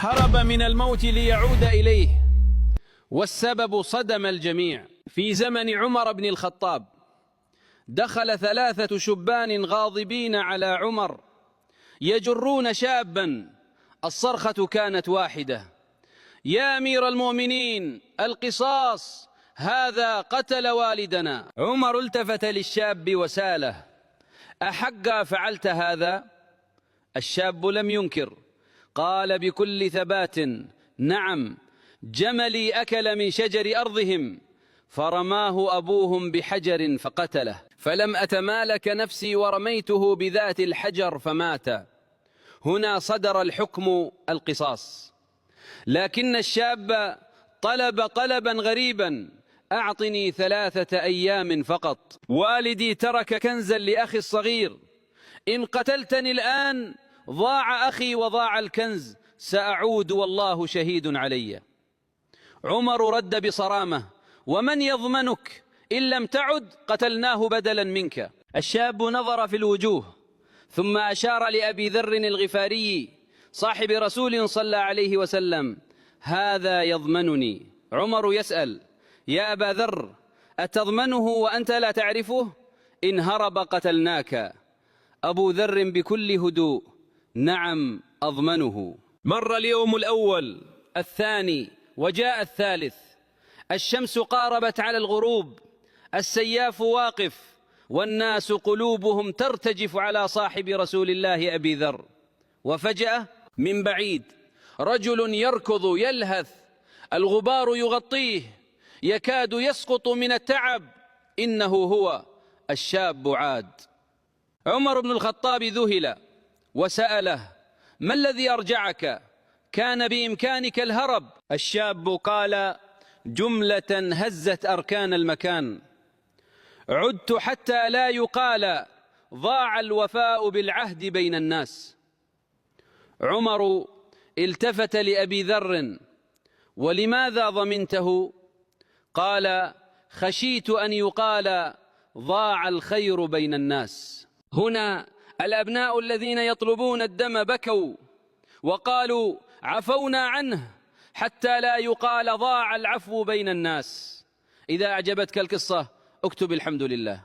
هرب من الموت ليعود إليه، والسبب صدم الجميع. في زمن عمر بن الخطاب دخل 3 شبان غاضبين على عمر يجرون شابا، الصرخة كانت واحدة: يا أمير المؤمنين القصاص، هذا قتل والدنا. عمر التفت للشاب وساله: أحقا فعلت هذا؟ الشاب لم ينكر، قال بكل ثبات: نعم، جملي أكل من شجر أرضهم فرماه أبوهم بحجر فقتله، فلم أتمالك نفسي ورميته بذات الحجر فمات. هنا صدر الحكم القصاص، لكن الشاب طلب طلبا غريبا: أعطني 3 أيام فقط، والدي ترك كنزا لأخي الصغير، إن قتلتني الآن ضاع أخي وضاع الكنز، سأعود والله شهيد علي. عمر رد بصرامة: ومن يضمنك؟ إن لم تعد قتلناه بدلا منك. الشاب نظر في الوجوه ثم أشار لأبي ذر الغفاري صاحب رسول صلى عليه وسلم: هذا يضمنني. عمر يسأل: يا أبا ذر، أتضمنه وأنت لا تعرفه؟ إن هرب قتلناك. أبو ذر بكل هدوء: نعم أضمنه. مر اليوم الأول، الثاني، وجاء الثالث. الشمس قاربت على الغروب، السياف واقف، والناس قلوبهم ترتجف على صاحب رسول الله أبي ذر. وفجأة من بعيد رجل يركض يلهث، الغبار يغطيه، يكاد يسقط من التعب. إنه هو الشاب عاد. عمر بن الخطاب ذهل وسأله: ما الذي أرجعك؟ كان بإمكانك الهرب. الشاب قال جملة هزت أركان المكان: عدت حتى لا يقال ضاع الوفاء بالعهد بين الناس. عمر التفت لأبي ذر: ولماذا ضمنته؟ قال: خشيت أن يقال ضاع الخير بين الناس. هنا الأبناء الذين يطلبون الدم بكوا وقالوا: عفونا عنه حتى لا يقال ضاع العفو بين الناس. إذا أعجبتك القصة اكتب الحمد لله.